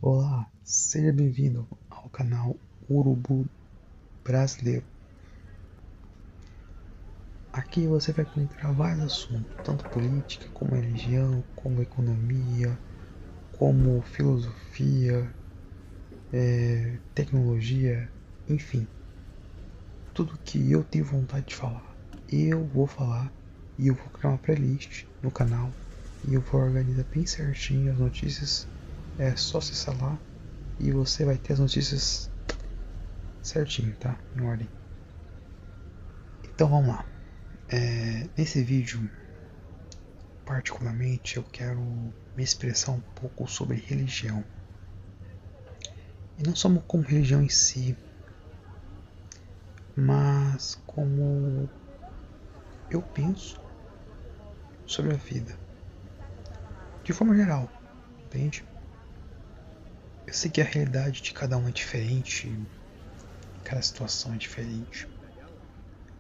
Olá, seja bem-vindo ao canal Urubu Brasileiro. Aqui você vai encontrar vários assuntos, tanto política, como religião, como economia, como filosofia, tecnologia, enfim, tudo que eu tenho vontade de falar. Eu vou falar e eu vou criar uma playlist no canal e eu vou organizar bem certinho as notícias. É só acessar lá e você vai ter as notícias certinho, tá? Em ordem. Então vamos lá. Nesse vídeo, particularmente, eu quero me expressar um pouco sobre religião. E não só como religião em si, mas como eu penso sobre a vida. De forma geral, entende? Eu sei que a realidade de cada um é diferente, cada situação é diferente.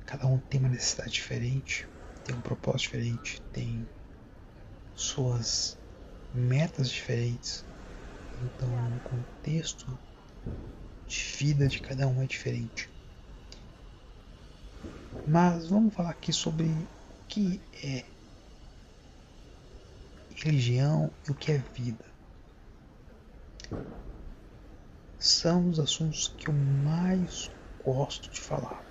Cada um tem uma necessidade diferente, tem um propósito diferente, tem suas metas diferentes. Então, o contexto de vida de cada um é diferente. Mas vamos falar aqui sobre o que é religião e o que é vida. São os assuntos que eu mais gosto de falar,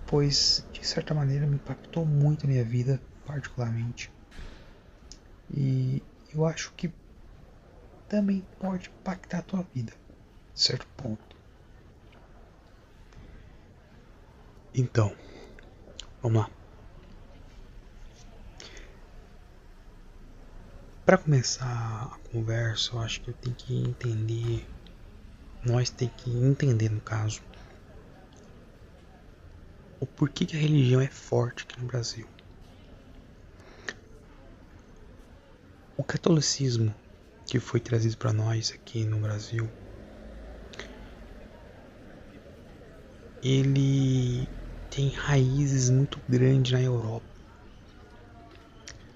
pois de certa maneira me impactou muito a minha vida, particularmente. E eu acho que também pode impactar a tua vida, de certo ponto. Então, vamos lá. Para começar a conversa, eu acho que eu tenho que entender, nós temos que entender no caso, o porquê que a religião é forte aqui no Brasil. O catolicismo que foi trazido para nós aqui no Brasil, ele tem raízes muito grandes na Europa.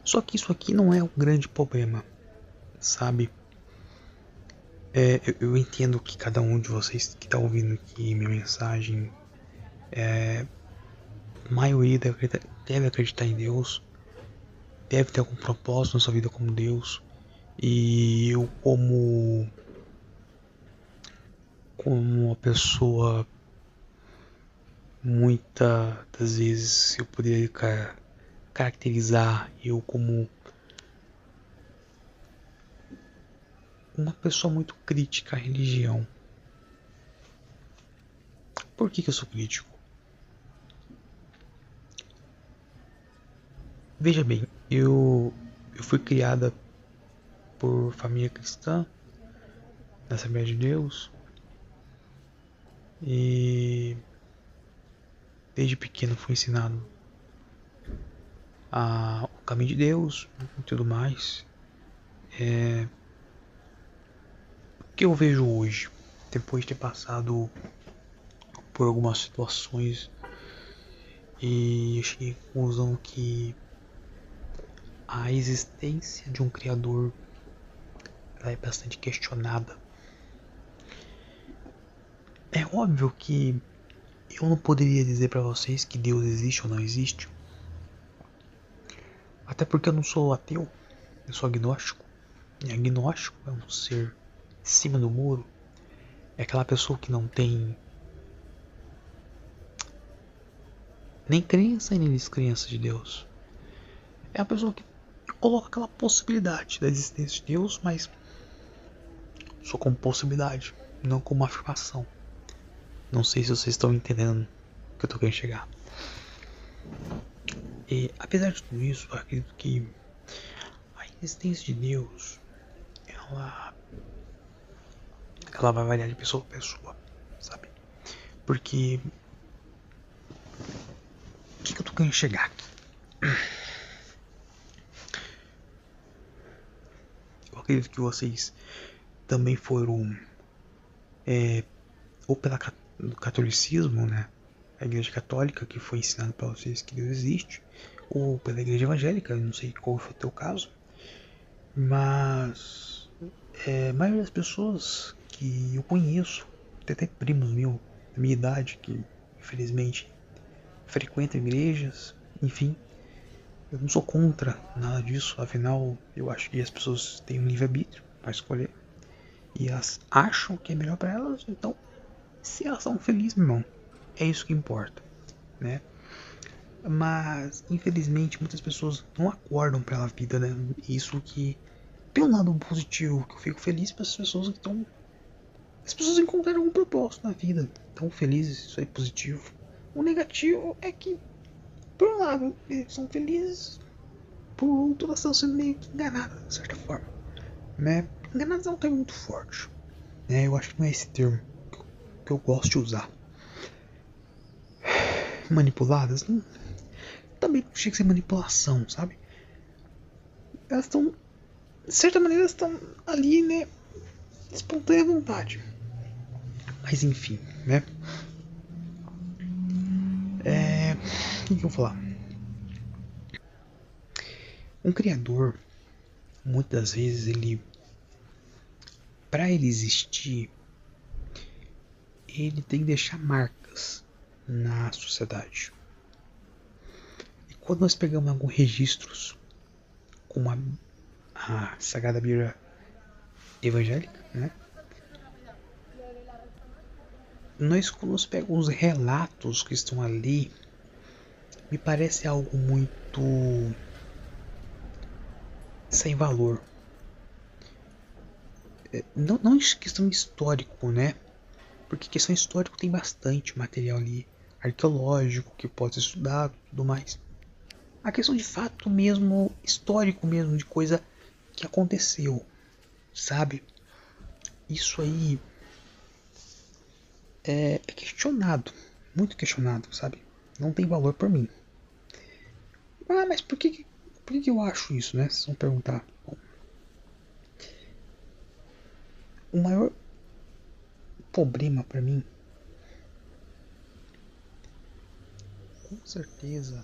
Só que isso aqui não é o grande problema, sabe? Eu entendo que cada um de vocês que está ouvindo aqui minha mensagem, a maioria deve acreditar em Deus, deve ter algum propósito na sua vida como Deus. E eu como uma pessoa, muitas das vezes eu poderia caracterizar eu como uma pessoa muito crítica à religião. Por que eu sou crítico? Veja bem, eu fui criada por família cristã, na Assembleia de Deus, e desde pequeno fui ensinado o caminho de Deus e tudo mais. O que eu vejo hoje, depois de ter passado por algumas situações, e eu cheguei à conclusão que a existência de um Criador ela é bastante questionada. É óbvio que eu não poderia dizer para vocês que Deus existe ou não existe, até porque eu não sou ateu, eu sou agnóstico. E agnóstico é um ser em cima do muro, é aquela pessoa que não tem nem crença e nem descrença de Deus. É a pessoa que coloca aquela possibilidade da existência de Deus, mas só como possibilidade, não como afirmação. Não sei se vocês estão entendendo o que eu tô querendo chegar. E apesar de tudo isso, eu acredito que a existência de Deus, ela vai variar de pessoa para pessoa, sabe? Porque o que eu tô querendo chegar aqui? Eu acredito que vocês também foram ou pelo catolicismo, né? A igreja católica que foi ensinado para vocês que Deus existe, ou pela igreja evangélica, não sei qual foi o teu caso, Mas a maioria das pessoas que eu conheço, tem até primos meus da minha idade que infelizmente frequentam igrejas, enfim, eu não sou contra nada disso, afinal eu acho que as pessoas têm um livre-arbítrio para escolher e elas acham que é melhor para elas, então se elas são felizes, meu irmão, é isso que importa, né? Mas infelizmente muitas pessoas não acordam pela vida, né? Isso que, pelo lado positivo, que eu fico feliz para as pessoas que estão. As pessoas encontraram um propósito na vida, estão felizes, isso é positivo. O negativo é que, por um lado, eles são felizes, por outro, elas estão sendo meio que enganadas, de certa forma. Né? Enganadas é um termo muito forte, né? Eu acho que não é esse termo que eu gosto de usar. Manipuladas? Também não chega a ser manipulação, sabe? Elas estão, de certa maneira, elas estão ali, né? Espontânea vontade. Mas enfim, né? O que eu vou falar? Um criador, muitas vezes, ele, para ele existir, ele tem que deixar marcas na sociedade. E quando nós pegamos alguns registros, como a Sagrada Bíblia evangélica, né? Nós, quando nós pegamos os relatos que estão ali, me parece algo muito sem valor. Não questão histórico, né? Porque questão histórica tem bastante material ali arqueológico que pode ser estudado e tudo mais. A questão de fato mesmo, histórico mesmo, de coisa que aconteceu, sabe? Isso aí é questionado, muito questionado, sabe? Não tem valor por mim. Ah, mas por que eu acho isso, né? Vocês vão perguntar. Bom, o maior problema para mim, com certeza,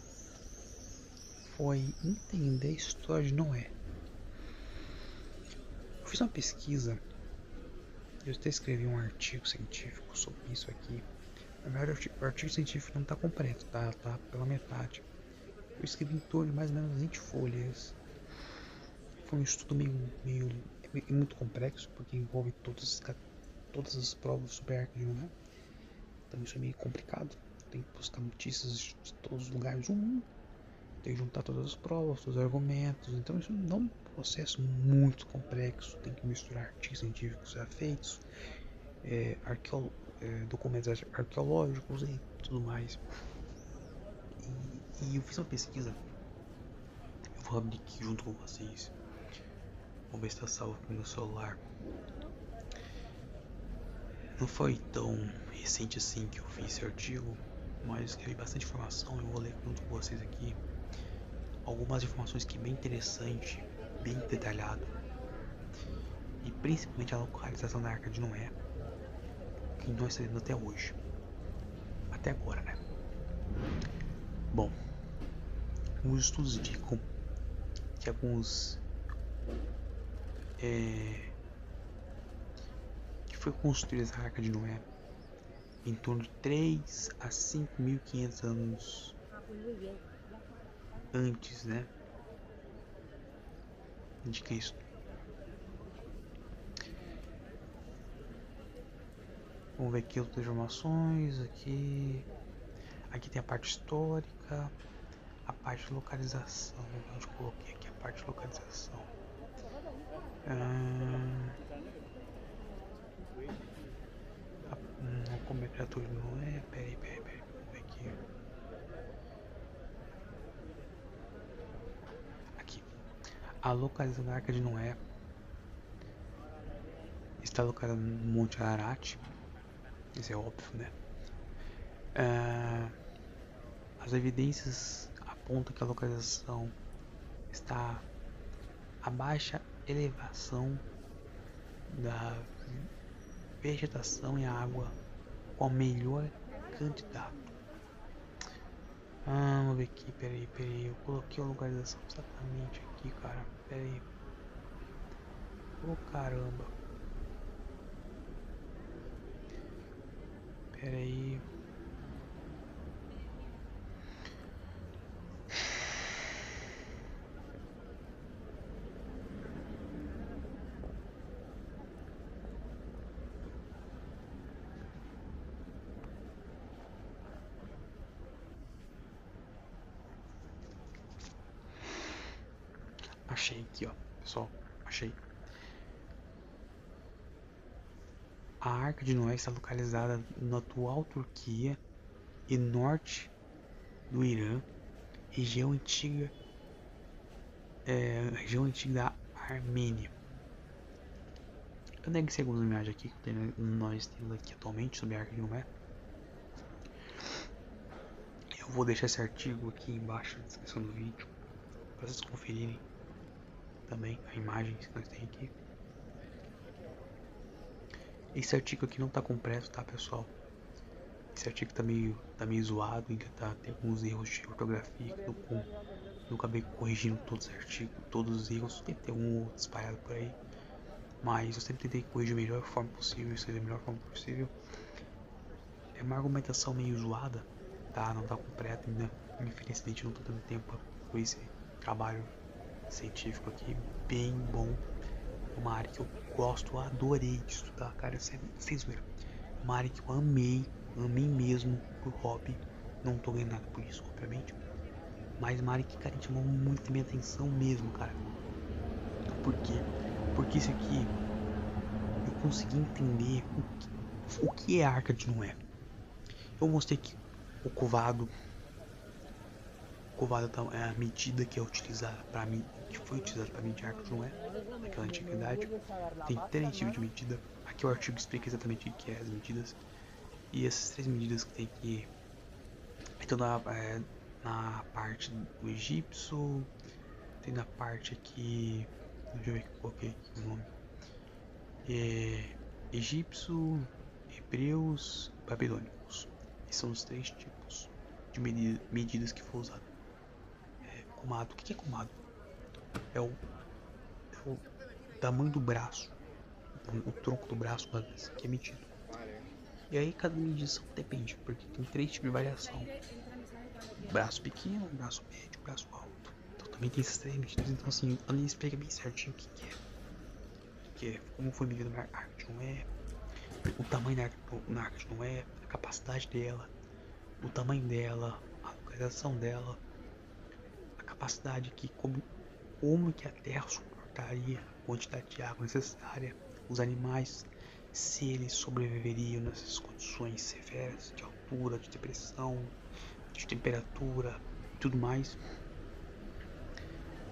foi entender a história de Noé. Eu fiz uma pesquisa, eu até escrevi um artigo científico sobre isso aqui. Na verdade, o artigo científico não está completo, tá pela metade. Eu escrevi em torno de mais ou menos 20 folhas. Foi um estudo muito complexo, porque envolve todas as provas super arco de Noé. Então isso é meio complicado. Tem que buscar notícias de todos os lugares do mundo. Tem que juntar todas as provas, todos os argumentos. Então isso é um processo muito complexo. Tem que misturar artigos científicos já feitos, documentos arqueológicos e tudo mais. E eu fiz uma pesquisa. Eu vou abrir aqui junto com vocês. Vamos ver se está salvo no meu celular. Não foi tão recente assim que eu fiz esse artigo, mas escrevi bastante informação. Eu vou ler junto com vocês aqui algumas informações que é bem interessante, bem detalhado, e principalmente a localização da Arca de Noé, que nós sabemos até hoje, até agora, né? Bom, os estudos indicam que alguns que foi construída essa Arca de Noé em torno de 3 a 5.500 anos antes, né? Indica isso. Vamos ver aqui outras informações. Aqui tem a parte histórica, a parte de localização. Onde eu coloquei aqui a parte de localização. Como é criatura não é? Peraí. Vamos ver aqui. Aqui. A localização da Arca de Noé está localizada no Monte Ararat. Isso é óbvio, né? As evidências apontam que a localização está a baixa elevação da vegetação e a água com a melhor candidato. Vamos ver aqui, peraí. Eu coloquei a localização exatamente aqui, cara. Peraí. Oh, caramba. Pera aí. Achei aqui, ó, pessoal. Achei. A Arca de Noé está localizada na atual Turquia e norte do Irã, região antiga, região antiga da Armênia. Eu nego segundo a imagem aqui que nós temos aqui atualmente sobre a Arca de Noé. Eu vou deixar esse artigo aqui embaixo na descrição do vídeo para vocês conferirem também a imagem que nós temos aqui. Esse artigo aqui não tá completo, tá, pessoal? Esse artigo tá meio zoado, ainda tem alguns erros de ortografia que eu acabei corrigindo todos os artigos, todos os erros, tem que ter um outro espalhado por aí. Mas eu sempre tentei corrigir da melhor forma possível, isso da melhor forma possível. É uma argumentação meio zoada, tá? Não tá completa ainda. Infelizmente não tô tendo tempo com esse trabalho científico aqui, bem bom. É uma área que eu gosto, adorei de estudar, cara, sem zoeira. É uma área que eu amei mesmo por hobby. Não tô ganhando nada por isso, obviamente. Mas uma área que, cara, chamou muito a minha atenção mesmo, cara. Por quê? Porque isso aqui eu consegui entender o que é a Arca de Noé. Eu mostrei que o covado é a medida que é utilizada para mim, que foi utilizada para medir a Arca de Noé naquela antiguidade. Tem 3 tipos de medida. Aqui o artigo explica exatamente o que é as medidas. E essas 3 medidas que tem aqui então na parte do egípcio, tem na parte aqui, deixa eu ver que eu coloquei aqui o nome, egípcio, hebreus, babilônicos. Esses são os 3 tipos de medidas que foi usado. Comado, o que é comado? É o tamanho do braço, o tronco do braço que é medido. E aí cada medição depende, porque tem 3 tipos de variação: braço pequeno, braço médio, braço alto. Então também tem esses 3 medidas. Então assim, a Aninha explica bem certinho o que é, como foi medida na Arca de Noé, o tamanho da Arca de Noé, a capacidade dela, o tamanho dela, a localização dela, a capacidade que como que a Terra suportaria a quantidade de água necessária, os animais, se eles sobreviveriam nessas condições severas de altura, de depressão, de temperatura e tudo mais.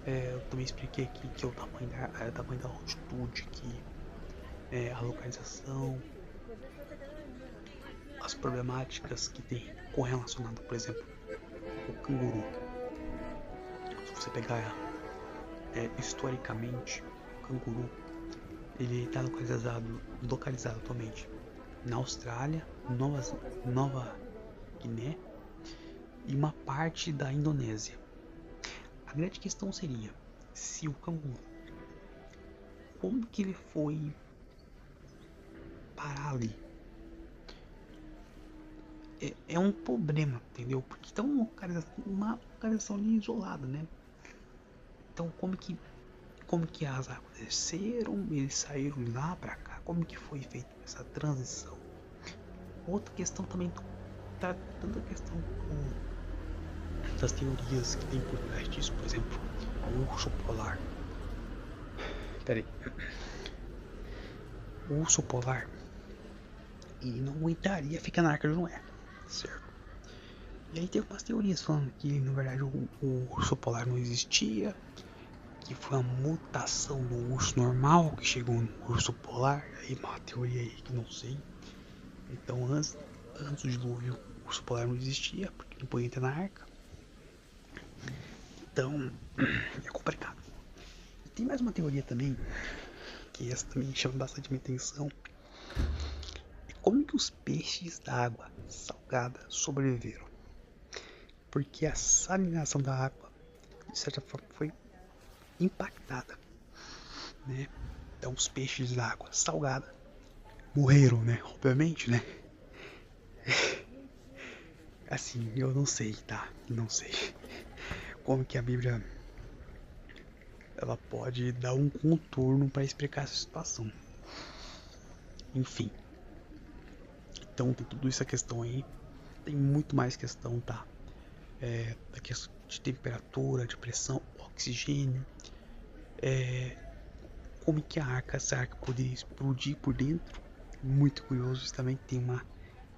Eu também expliquei aqui que é o tamanho da altitude, que a localização, as problemáticas que tem correlacionado, por exemplo, o canguru. Se você pegar historicamente, o canguru ele está localizado atualmente na Austrália, Nova Guiné e uma parte da Indonésia. A grande questão seria se o canguru, como que ele foi parar ali? É um problema, entendeu? Porque tá uma localização ali isolada, né? Então como que as águas desceram, eles saíram de lá pra cá? Como que foi feita essa transição? Outra questão também tá tanta questão das teorias que tem por trás disso, por exemplo, o urso polar. Peraí. O urso polar e não aguentaria ficar na Arca de Noé, certo? E aí tem algumas teorias falando que na verdade o urso polar não existia, que foi uma mutação do urso normal que chegou no urso polar. Aí uma teoria aí que não sei. Então antes do dilúvio o urso polar não existia porque não podia entrar na arca. Então é complicado. E tem mais uma teoria também, que essa também chama bastante minha atenção. É como que os peixes da água salgada sobreviveram? Porque a salinização da água de certa forma foi impactada, né? Então os peixes da água salgada morreram, né? Obviamente, né? Assim, eu não sei, tá? Não sei como que a Bíblia ela pode dar um contorno para explicar essa situação. Enfim, então tem tudo isso a questão aí. Tem muito mais questão, tá? Da questão de temperatura, de pressão, oxigênio, como que essa arca poderia explodir por dentro. Muito curioso, isso também tem uma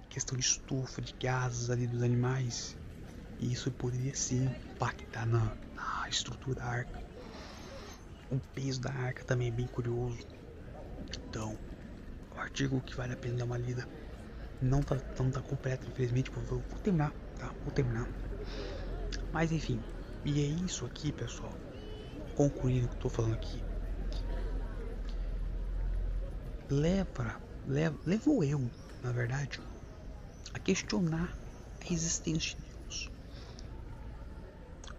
questão de estufa, de gases ali dos animais. E isso poderia sim impactar na estrutura da arca. O peso da arca também é bem curioso. Então, é um artigo que vale a pena dar uma lida. Não tá completo, infelizmente, vou terminar, tá? Vou terminar. Mas enfim, e é isso aqui, pessoal. Concluindo o que eu tô falando aqui. Levou eu, na verdade, a questionar a existência de Deus.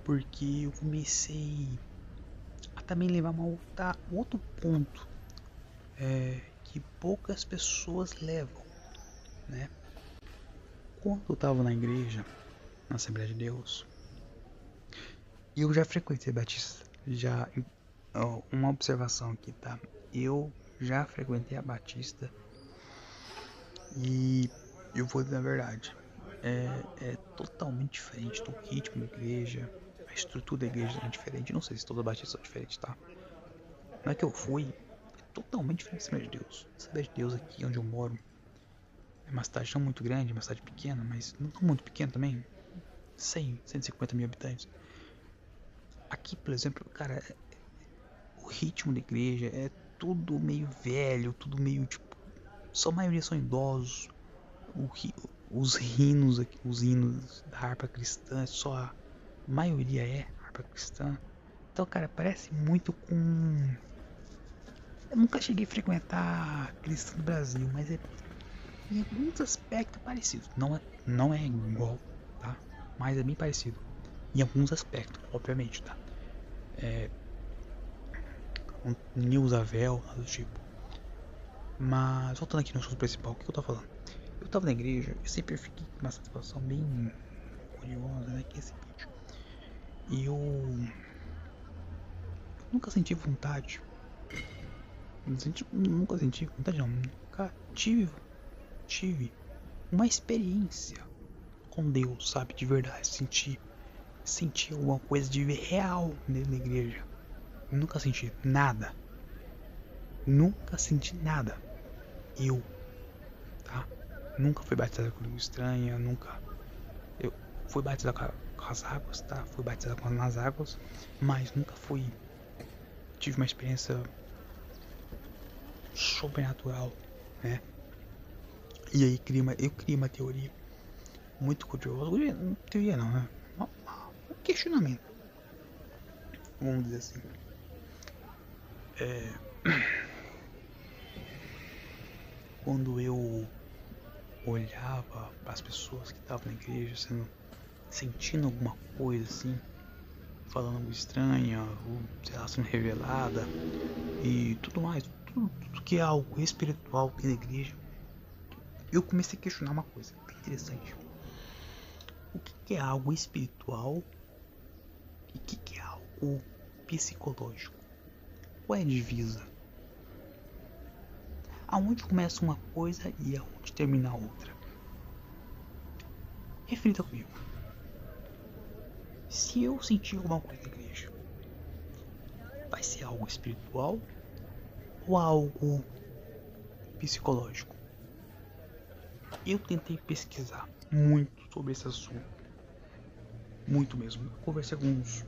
Porque eu comecei a também levar outro ponto que poucas pessoas levam, né? Quando eu tava na igreja, na Assembleia de Deus, e eu já frequentei Batista, uma observação aqui, tá? Eu já frequentei a Batista e eu vou dizer a verdade, é totalmente diferente do ritmo da igreja, a estrutura da igreja é diferente, não sei se toda Batista é diferente, tá? Não é que eu fui, é totalmente diferente da Assembleia de Deus. A Assembleia de Deus aqui onde eu moro é uma cidade não muito grande, uma cidade pequena, mas não muito pequena também, 150 mil habitantes. Aqui, por exemplo, cara, o ritmo da igreja é tudo meio velho, tudo meio tipo. Só a maioria são idosos. Os hinos aqui, os hinos da harpa cristã, só a maioria é harpa cristã. Então, cara, parece muito com. Eu nunca cheguei a frequentar cristão do Brasil, mas é em alguns aspectos parecido. Não é igual, tá? Mas é bem parecido. Em alguns aspectos, obviamente, tá? News Avel, nada do tipo. Mas voltando aqui no assunto principal, o que eu tô falando? Eu tava na igreja e sempre fiquei com uma situação bem curiosa, né? Que é a seguinte. Eu nunca senti vontade. Nunca senti vontade, não. Nunca tive uma experiência com Deus, sabe? De verdade. Senti alguma coisa de real dentro da igreja. Nunca senti nada. Nunca senti nada. Eu, tá? Nunca fui batizado com língua estranha, nunca. Eu fui batizado com as águas, tá? Fui batizado nas águas, mas nunca fui. Tive uma experiência sobrenatural, né? E aí eu criei uma teoria muito curiosa. Teoria não, né? Um questionamento. Vamos dizer assim. Quando eu olhava para as pessoas que estavam na igreja, sentindo alguma coisa assim, falando algo estranha, ou sei lá, sendo revelada e tudo mais, tudo que é algo espiritual tem na igreja, eu comecei a questionar uma coisa bem interessante. O que é algo espiritual e o que é algo psicológico? Qual é a divisa? Aonde começa uma coisa e aonde termina a outra? Reflita comigo. Se eu sentir alguma coisa na igreja, vai ser algo espiritual ou algo psicológico? Eu tentei pesquisar muito sobre esse assunto. Muito mesmo. Eu conversei com uns.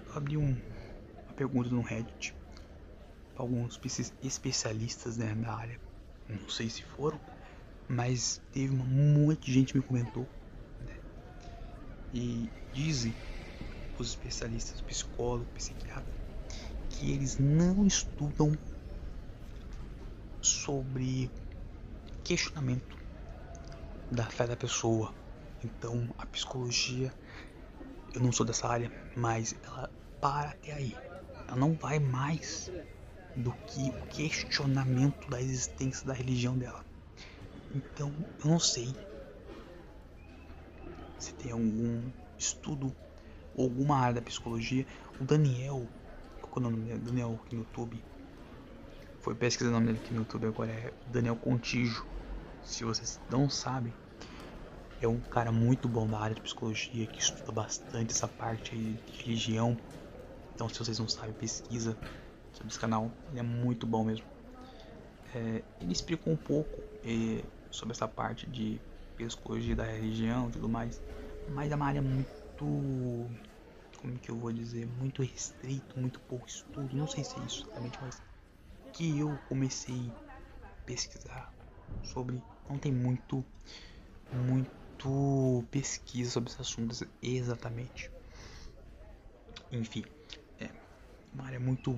Eu abri uma pergunta no Reddit para alguns especialistas, né, da área. Não sei se foram, mas teve um monte de gente me comentou, né? E dizem os especialistas, psicólogos, psiquiatras, que eles não estudam sobre questionamento da fé da pessoa. Então a psicologia, eu não sou dessa área, mas ela para até aí. ela não vai mais do que o questionamento da existência da religião dela. Então, eu não sei se tem algum estudo ou alguma área da psicologia. O Daniel, qual é o nome dele? Daniel aqui no YouTube. Foi pesquisar o nome dele aqui no YouTube agora, é Daniel Contígio. Se vocês não sabem, é um cara muito bom da área de psicologia, que estuda bastante essa parte aí de religião. Então, se vocês não sabem, pesquisa sobre esse canal, ele é muito bom mesmo. Ele explicou um pouco sobre essa parte de psicologia da religião e tudo mais, mas é uma área muito, como que eu vou dizer, muito restrito, muito pouco estudo, não sei se é isso exatamente, mas que eu comecei a pesquisar sobre, não tem muito pesquisa sobre esses assuntos exatamente. Enfim, é uma área muito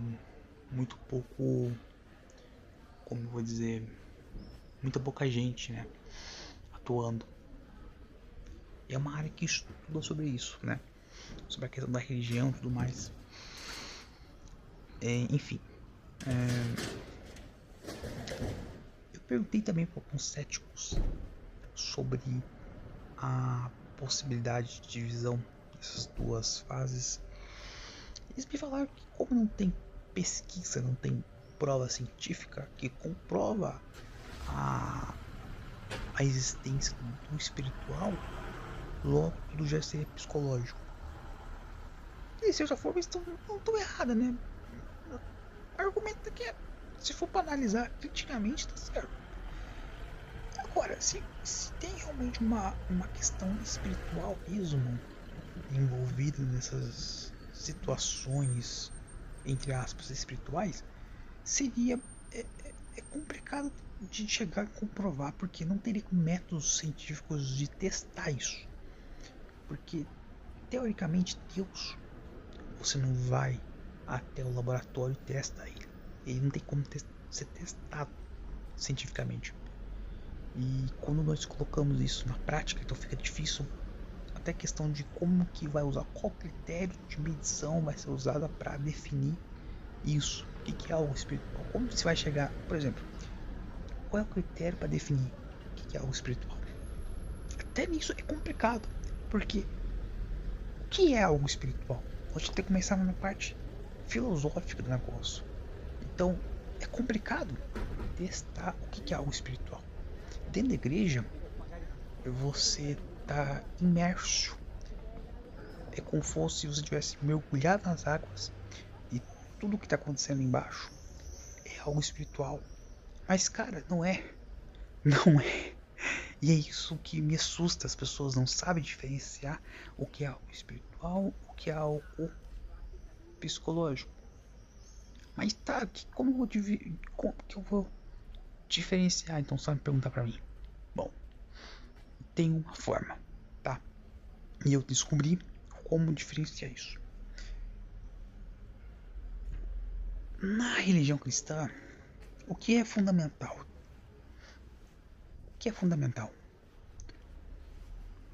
pouco, como eu vou dizer, muita pouca gente, né, atuando. E é uma área que estuda sobre isso, né, sobre a questão da religião e tudo mais. Enfim, eu perguntei também para alguns céticos sobre a possibilidade de divisão dessas duas fases. Eles me falaram que, como não tem pesquisa, não tem prova científica que comprova a existência do espiritual, logo tudo já seria psicológico. E de certa forma não estão errada, né? O argumento é que, se for para analisar criticamente, tá certo. Agora, se tem realmente uma questão espiritual mesmo envolvida nessas situações, entre aspas, espirituais, seria complicado de chegar a comprovar, porque não teria métodos científicos de testar isso. Porque, teoricamente, Deus, você não vai até o laboratório e testa ele. Ele não tem como ser testado cientificamente. E quando nós colocamos isso na prática, então fica difícil até a questão de como que vai usar, qual critério de medição vai ser usada para definir isso. O que é algo espiritual? Como você vai chegar, por exemplo, qual é o critério para definir o que é algo espiritual? Até nisso é complicado, porque o que é algo espiritual? A gente tem que começar na parte filosófica do negócio. Então é complicado testar o que é algo espiritual. Dentro da igreja, você está imerso. É como se você tivesse mergulhado nas águas e tudo que está acontecendo embaixo é algo espiritual. Mas, cara, não é. Não é. E é isso que me assusta. As pessoas não sabem diferenciar o que é algo espiritual, o que é algo psicológico. Mas tá, como que eu vou diferenciar? Então, só me perguntar pra mim. Bom, tem uma forma, tá? E eu descobri como diferenciar isso. Na religião cristã, o que é fundamental? O que é fundamental?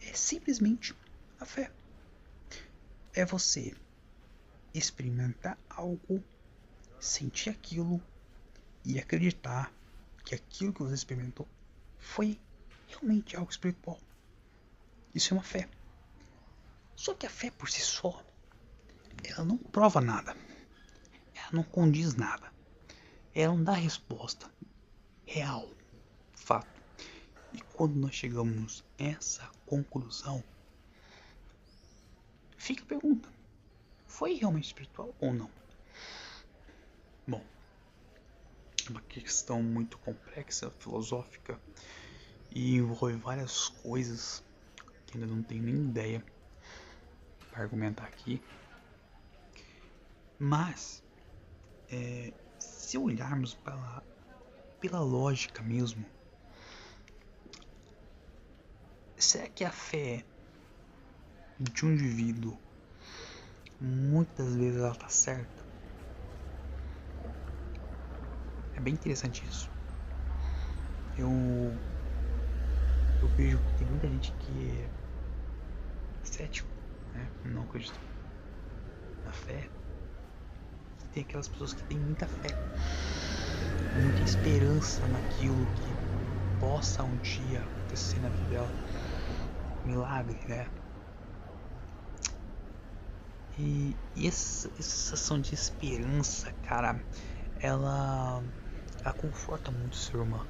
É simplesmente a fé. É você experimentar algo, sentir aquilo e acreditar que aquilo que você experimentou foi realmente algo espiritual. Isso é uma fé. Só que a fé por si só, ela não prova nada. Ela não condiz nada. Ela não dá resposta real, fato. E quando nós chegamos a essa conclusão, fica a pergunta: foi realmente espiritual ou não? Bom, é uma questão muito complexa, filosófica, e envolve várias coisas que ainda não tenho nem ideia para argumentar aqui. Mas, se olharmos pela lógica mesmo, será que a fé de um indivíduo muitas vezes ela tá certa? É bem interessante isso. Eu vejo que tem muita gente que é cético, né? Não acredita na fé. tem aquelas pessoas que têm muita fé, muita esperança naquilo que possa um dia acontecer na vida dela. Milagre, né? E essa sensação de esperança, cara, ela conforta muito o ser humano.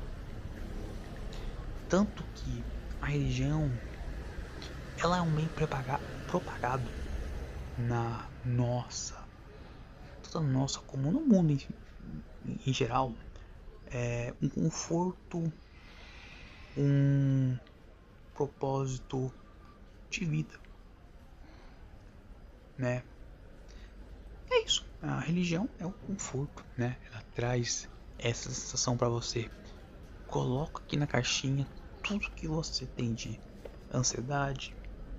Tanto que a religião, ela é um meio propagado na nossa, toda a nossa, como no mundo em geral, um conforto, um propósito de vida, né? É isso. A religião é um conforto, né? Ela traz essa sensação para você. Coloca aqui na caixinha tudo que você tem de ansiedade,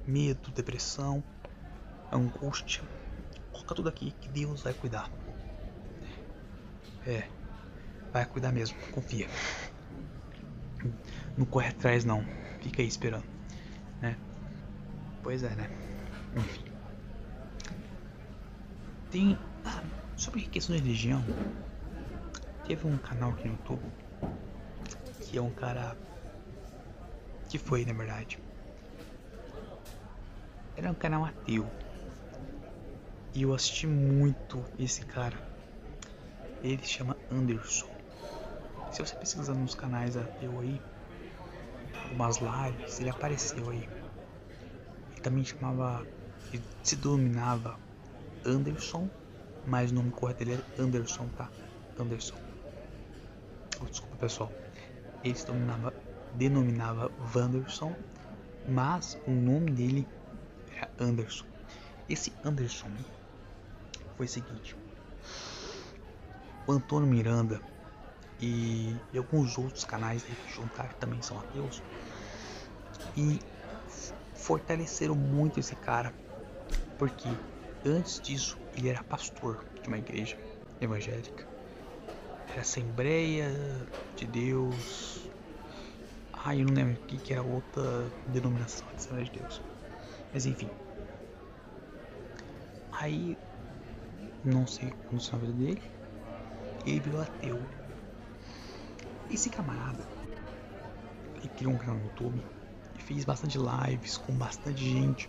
medo, depressão, angústia. Coloca tudo aqui que Deus vai cuidar. Vai cuidar mesmo, confia. Não corre atrás não, fica aí esperando, né? Pois é, né? Enfim. Tem sobre questão de religião. Teve um canal aqui no YouTube que é um cara que foi, na verdade, era um canal ateu e eu assisti muito esse cara. Ele se chama Anderson. Se você pesquisar nos canais ateu aí, umas lives, ele apareceu aí. Ele também ele se denominava Anderson, mas o nome correto dele é Anderson, tá? Anderson. Desculpa, pessoal. Ele se denominava Wanderson, mas o nome dele era Anderson. Esse Anderson foi o seguinte: o Antônio Miranda e alguns outros canais aí que juntaram também são ateus e fortaleceram muito esse cara, porque antes disso ele era pastor de uma igreja evangélica, era Assembleia de Deus. Eu não lembro o que era outra denominação de Assembleia de Deus, mas enfim. Aí não sei o que aconteceu na vida dele, ele virou ateu. Esse camarada, ele criou um canal no YouTube e fez bastante lives com bastante gente,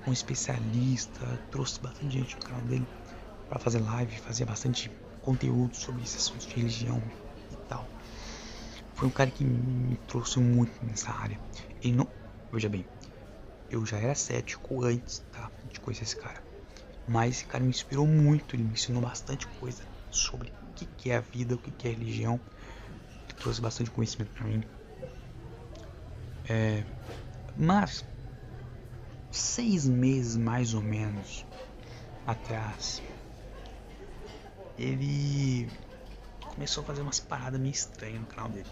um especialista, trouxe bastante gente no canal dele para fazer live, fazia bastante conteúdo sobre esses assuntos de religião e tal. Foi um cara que me trouxe muito nessa área. Ele não, veja bem, eu já era cético antes, tá, de conhecer esse cara, mas esse cara me inspirou muito, ele me ensinou bastante coisa sobre o que é a vida, o que é a religião. Ele trouxe bastante conhecimento pra mim. Mas 6 meses mais ou menos atrás, ele começou a fazer umas paradas meio estranhas no canal dele.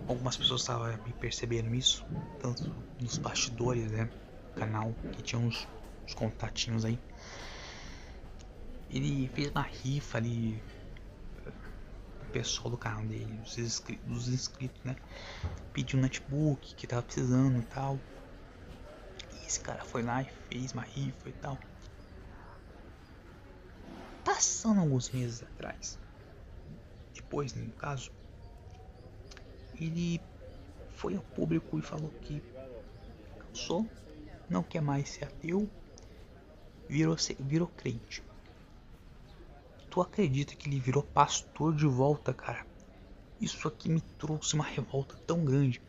Algumas pessoas estavam me percebendo isso, tanto nos bastidores, né, do canal, que tinha uns contatinhos aí. Ele fez uma rifa ali pro pessoal do canal dele, dos inscritos, né? Pediu um notebook que tava precisando e tal. E esse cara foi lá e fez uma rifa e tal. Passando alguns meses atrás, depois, no caso, ele foi ao público e falou que cansou, não quer mais ser ateu, virou crente. Tu acredita que ele virou pastor de volta, cara? Isso aqui me trouxe uma revolta tão grande.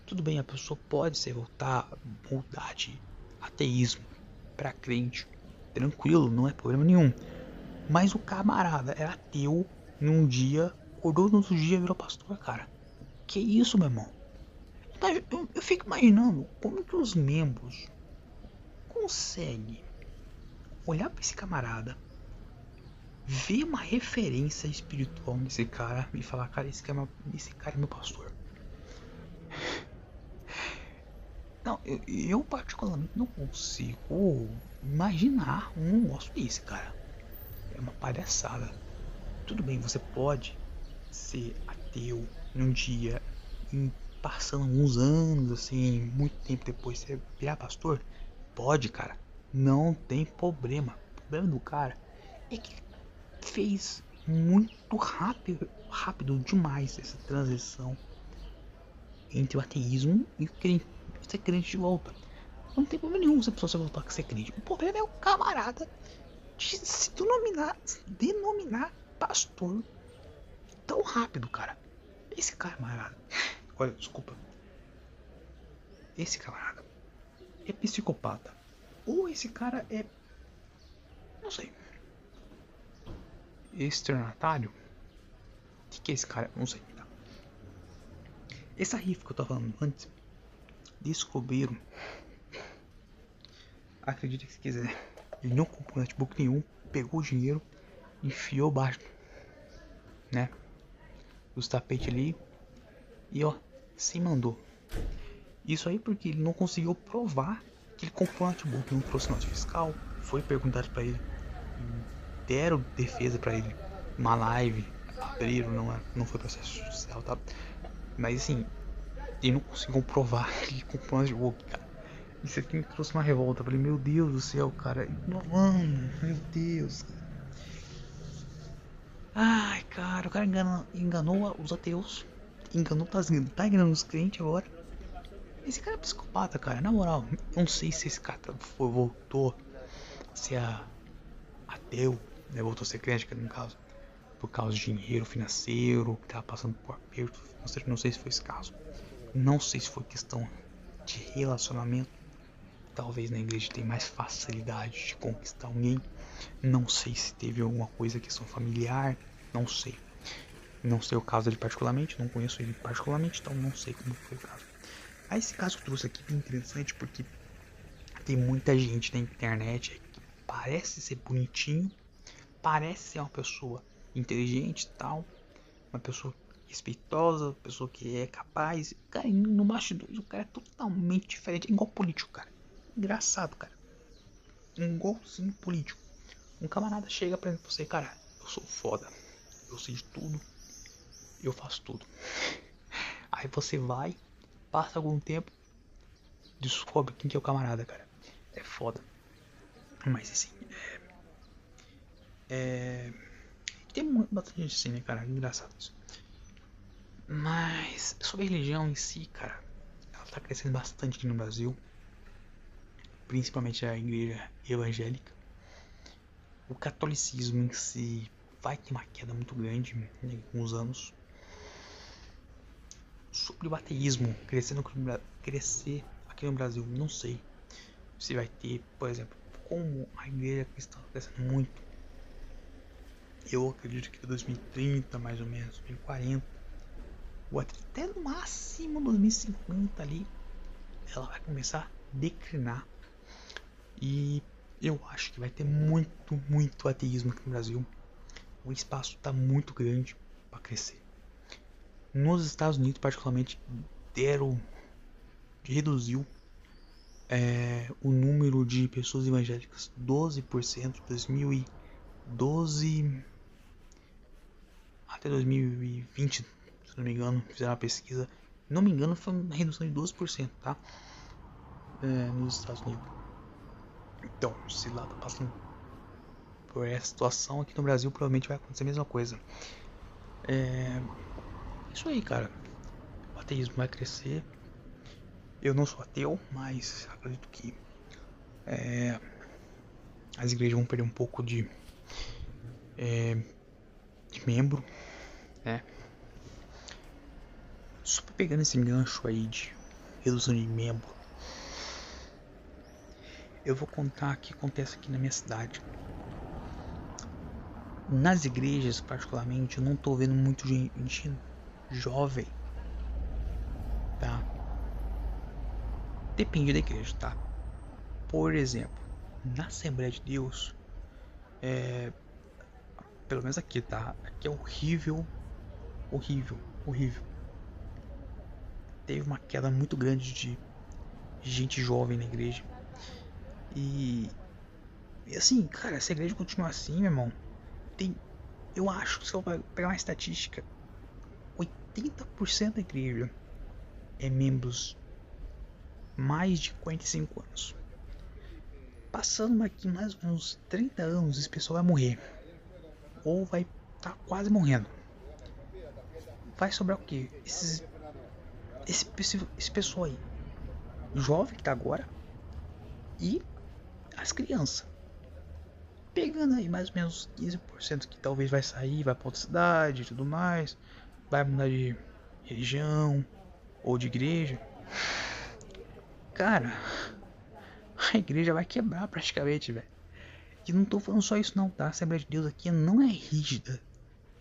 Tudo bem, a pessoa pode se mudar de ateísmo para crente, tranquilo, não é problema nenhum. Mas o camarada era ateu num dia, acordou no outro dia virou pastor, cara. Que isso, meu irmão? Eu fico imaginando como que os membros conseguem olhar para esse camarada, ver uma referência espiritual nesse cara e falar, cara, esse cara é meu pastor. Não, eu particularmente não consigo imaginar um negócio desse, cara. É uma palhaçada. Tudo bem, você pode ser ateu num dia, passando alguns anos, assim, muito tempo depois você virar pastor. Pode, cara. Não tem problema. problema do cara é que ele fez muito rápido demais essa transição entre o ateísmo e o ser crente de volta. Não tem problema nenhum se a pessoa se voltar a ser crente. O problema é o camarada de se denominar pastor tão rápido, cara. Esse camarada, olha, desculpa. Esse camarada é psicopata. Ou esse cara é, não sei, externatário. O que é esse cara? Não sei. Tá. Essa rifa que eu tava falando antes, descobriram. Acredite se quiser. Ele não comprou notebook nenhum, pegou o dinheiro, enfiou baixo, né? Os tapetes ali e ó, se mandou. Isso aí porque ele não conseguiu provar que ele comprou o notebook, não trouxe nota fiscal. Foi perguntado pra ele, deram defesa pra ele, uma live, abriram, não foi processo judicial, tá? Mas assim, ele não conseguiu provar que ele comprou o notebook, cara. Isso aqui me trouxe uma revolta. Eu falei, meu Deus do céu, cara. Mano, meu Deus. Ai, cara, o cara enganou os ateus. Tá enganando os crentes agora. Esse cara é psicopata, cara. Na moral, eu não sei se esse cara voltou a ser ateu, né? Voltou a ser crente, no caso. Por causa de dinheiro financeiro, que tava passando por aperto financeiro. Não sei se foi esse caso. Não sei se foi questão de relacionamento. Talvez na igreja tenha mais facilidade de conquistar alguém. Não sei se teve alguma coisa, questão familiar. Não sei. Não sei o caso dele particularmente. Não conheço ele particularmente. Então não sei como foi o caso. Aí esse caso que eu trouxe aqui é interessante porque tem muita gente na internet que parece ser bonitinho. Parece ser uma pessoa inteligente e tal. Uma pessoa respeitosa. Uma pessoa que é capaz. Cara, no bastidores o cara é totalmente diferente. É igual político, cara. Engraçado, cara. Igualzinho político. Um camarada chega pra você, cara, eu sou foda. Eu sei de tudo. Eu faço tudo. Aí você vai, passa algum tempo, descobre quem que é o camarada, cara. É foda. Mas assim, tem bastante gente assim, né, cara? Engraçado isso. Mas sobre a religião em si, cara, ela tá crescendo bastante aqui no Brasil. Principalmente a igreja evangélica. O catolicismo em si vai ter uma queda muito grande em alguns anos. Sobre o ateísmo crescer aqui no Brasil, não sei se vai ter, por exemplo, como a igreja cristã está crescendo muito. Eu acredito que 2030, mais ou menos, 2040, ou até no máximo 2050 ali, ela vai começar a declinar. E eu acho que vai ter muito ateísmo aqui no Brasil. O espaço está muito grande para crescer. Nos Estados Unidos, particularmente, reduziu o número de pessoas evangélicas 12% de 2012 até 2020, se não me engano, fizeram uma pesquisa. Se não me engano, foi uma redução de 12%, tá? Nos Estados Unidos. Então, se lá tá passando por essa situação, aqui no Brasil provavelmente vai acontecer a mesma coisa. Isso aí, cara. O ateísmo vai crescer. Eu não sou ateu, mas acredito que as igrejas vão perder um pouco de membro, né? Só pegando esse gancho aí de redução de membro, eu vou contar o que acontece aqui na minha cidade. Nas igrejas, particularmente, eu não tô vendo muito gente jovem, tá? Depende da igreja, tá? Por exemplo, na Assembleia de Deus, pelo menos aqui, tá? Aqui é horrível. Teve uma queda muito grande de gente jovem na igreja. E assim, cara, se a igreja continuar assim, meu irmão, eu acho que se eu pegar uma estatística, 80% da igreja é membros mais de 45 anos. Passando aqui mais ou menos 30 anos, esse pessoal vai morrer. Ou vai estar quase morrendo. Vai sobrar o quê? Esse pessoal aí. Jovem que tá agora. E as crianças. Pegando aí mais ou menos 15% que talvez vai sair, vai pra outra cidade e tudo mais. Vai mudar de religião ou de igreja. Cara, a igreja vai quebrar praticamente, velho. E não tô falando só isso não, tá? A Assembleia de Deus aqui não é rígida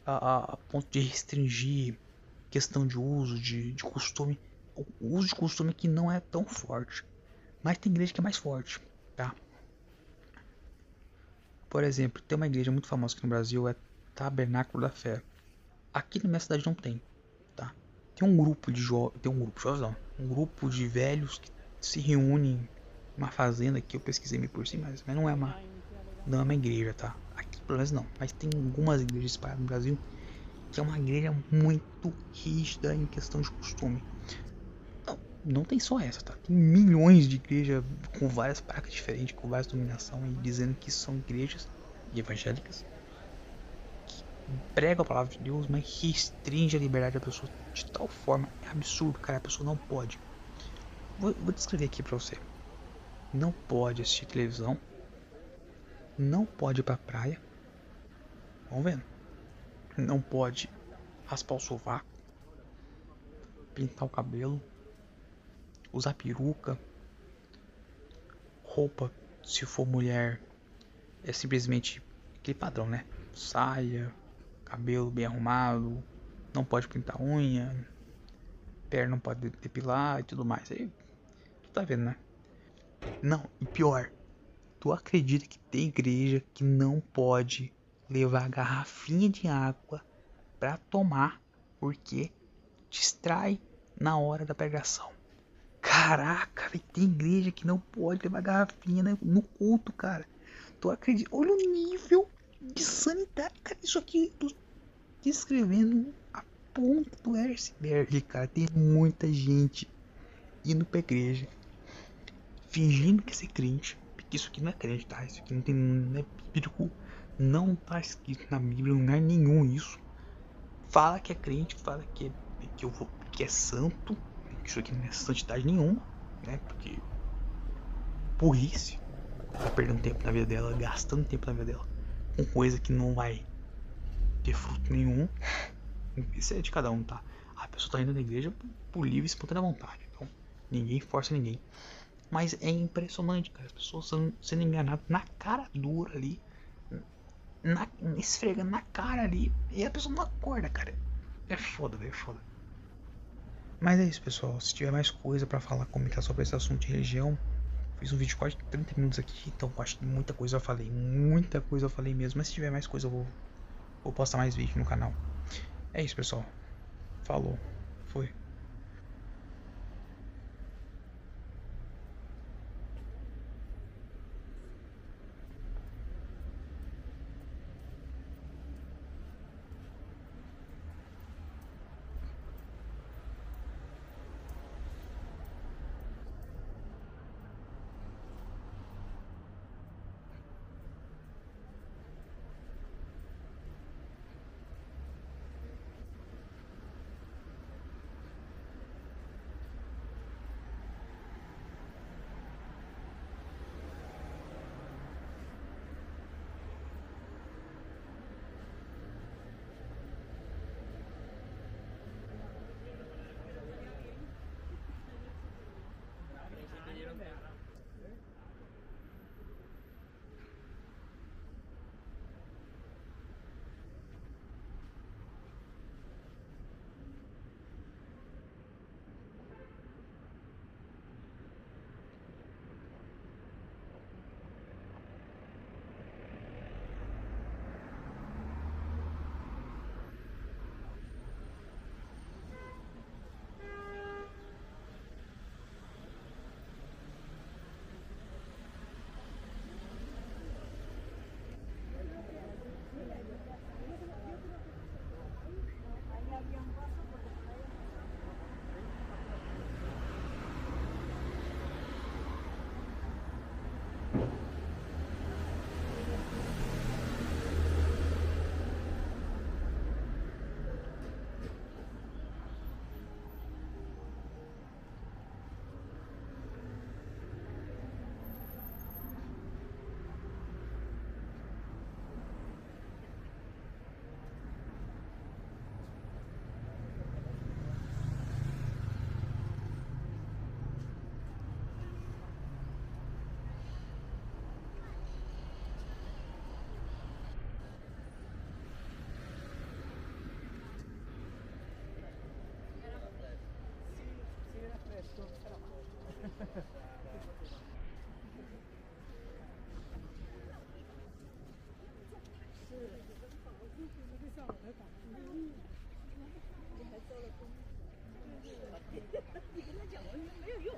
a ponto de restringir questão de uso de costume. O uso de costume aqui não é tão forte. Mas tem igreja que é mais forte, tá? Por exemplo, tem uma igreja muito famosa aqui no Brasil, é Tabernáculo da Fé. Aqui na minha cidade não tem, tá? Tem um grupo de jovens, um grupo de velhos que se reúnem numa fazenda que eu pesquisei meio por cima, mas não é uma igreja, tá? Aqui pelo menos não, mas tem algumas igrejas espalhadas no Brasil que é uma igreja muito rígida em questão de costume. Não tem só essa, tá? Tem milhões de igrejas com várias placas diferentes, com várias denominações, dizendo que são igrejas evangélicas que pregam a palavra de Deus, mas restringe a liberdade da pessoa de tal forma. É absurdo, cara. A pessoa não pode. Vou descrever aqui pra você. Não pode assistir televisão. Não pode ir pra praia. Vamos vendo. Não pode raspar o sovaco. Pintar o cabelo. Usar peruca. Roupa, se for mulher, é simplesmente aquele padrão, né? Saia, cabelo bem arrumado, não pode pintar unha, perna não pode depilar e tudo mais. Aí, tu tá vendo, né? Não, e pior, tu acredita que tem igreja que não pode levar garrafinha de água pra tomar porque distrai na hora da pregação? Caraca, véio, tem igreja que não pode levar garrafinha no culto, cara. Tu acredita? Olha o nível de sanidade, cara. Isso aqui, tô descrevendo a ponta do iceberg, cara. Tem muita gente indo pra igreja, fingindo que é crente. Porque isso aqui não é crente, tá? Isso aqui não é bíblico. Não tá escrito na Bíblia, em lugar nenhum isso. Fala que é crente, fala que é santo. Isso aqui não é santidade nenhuma, né? Porque burrice. Tá perdendo tempo na vida dela, gastando tempo na vida dela com coisa que não vai ter fruto nenhum. Isso é de cada um, tá? A pessoa tá indo na igreja por livre e espontânea vontade. Então, ninguém força ninguém. Mas é impressionante, cara. As pessoas sendo enganadas na cara dura ali. Esfregando na cara ali. E a pessoa não acorda, cara. É foda, velho. É foda. Mas é isso, pessoal. Se tiver mais coisa pra falar, comentar sobre esse assunto de religião, fiz um vídeo de quase 30 minutos aqui, então acho que muita coisa eu falei. Muita coisa eu falei mesmo. Mas se tiver mais coisa, eu vou postar mais vídeo no canal. É isso, pessoal. Falou. Foi. 你跟他讲了没有用。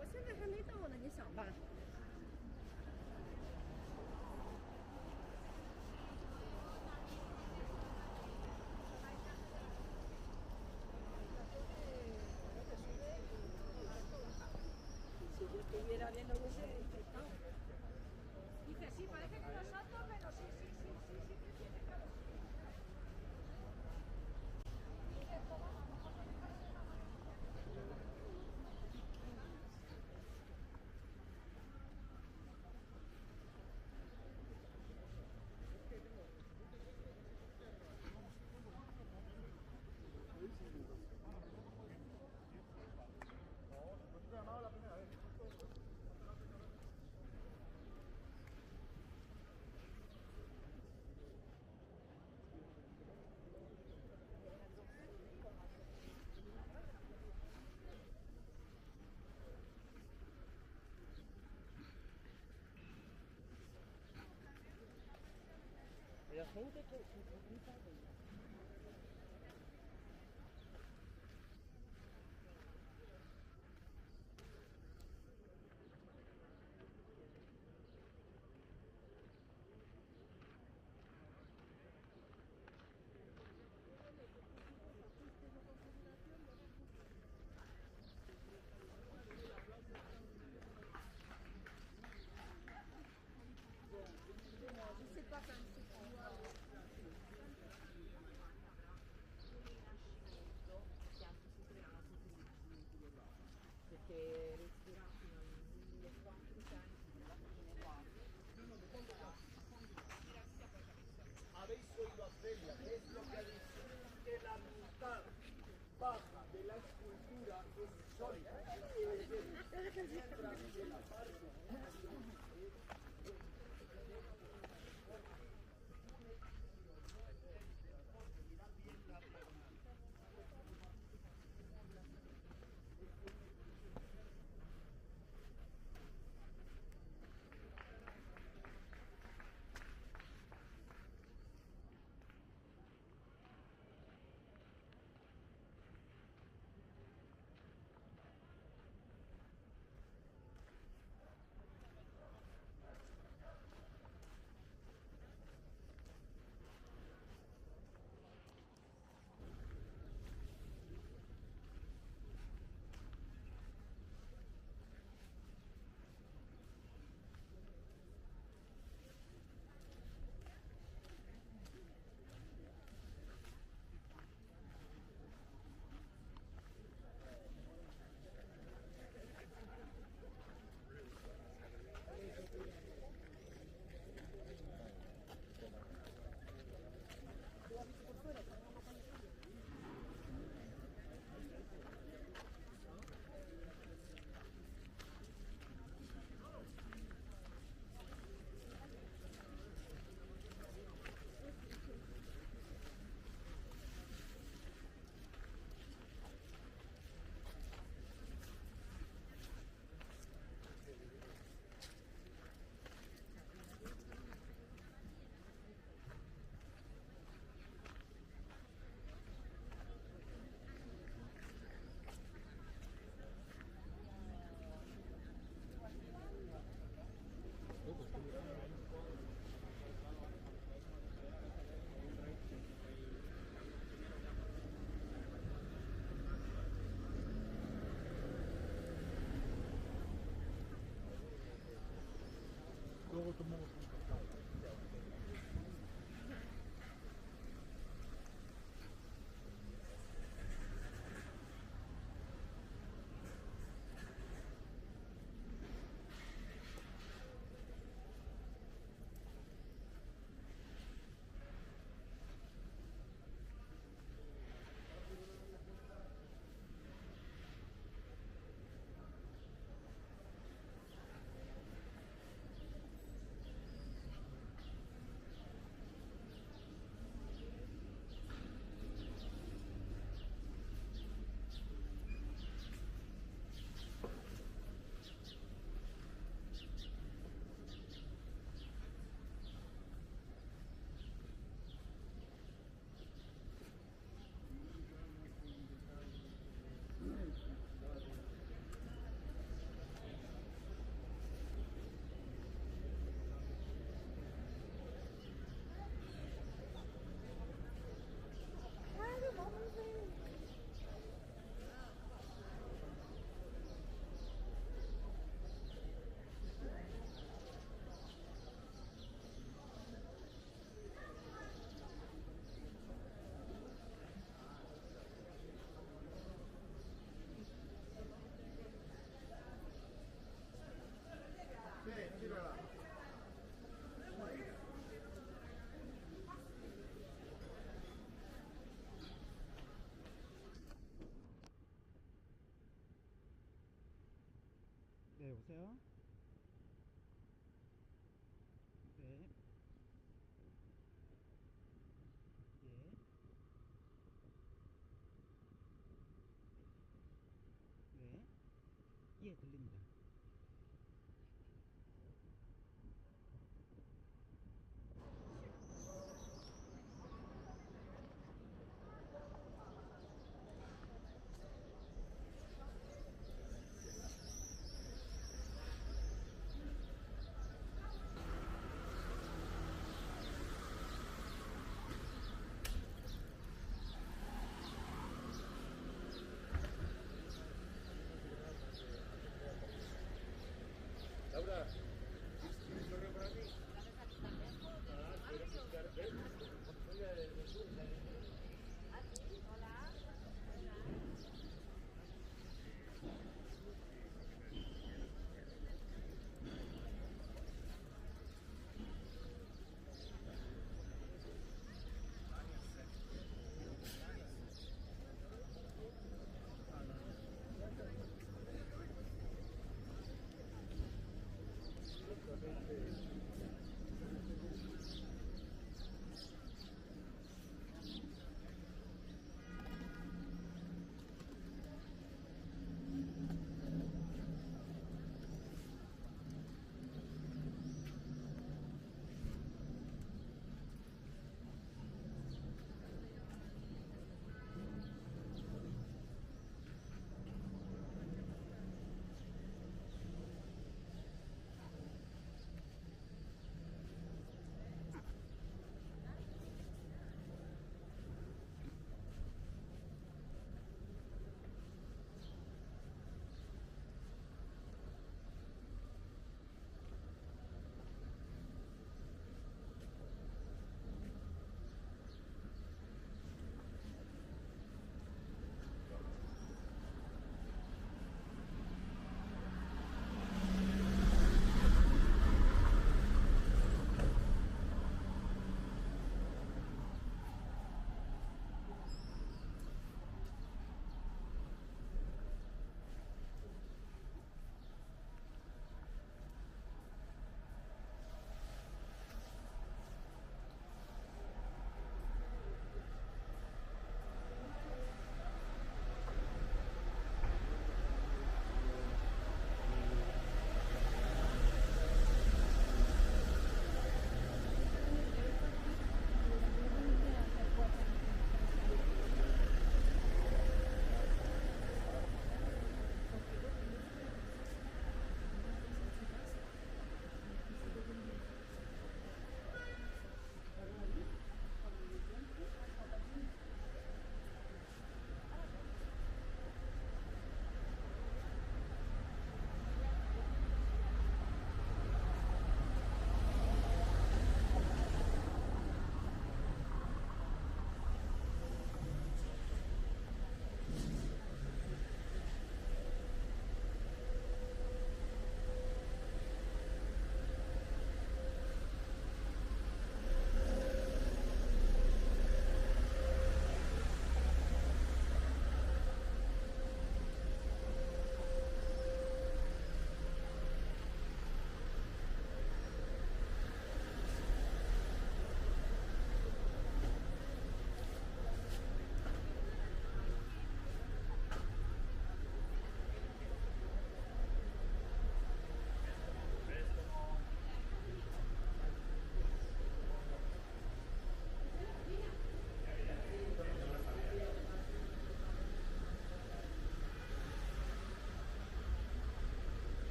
我现在还没到呢，你想吧。Si yo estuviera viendo que se dice, sí, parece que los altos, pero sí, sí, sí, sí, sí que tiene, claro. Pero gente que se pregunta de... Je sais pas quand perché respira fino al 1400 alla fine qua. Habéis oído a Celia, ¿qué es lo que ha dicho? Que la mitad baja de la escultura es sólida. Mientras que la parte 들리세요? 네. 예. 네. 예, 들립니다.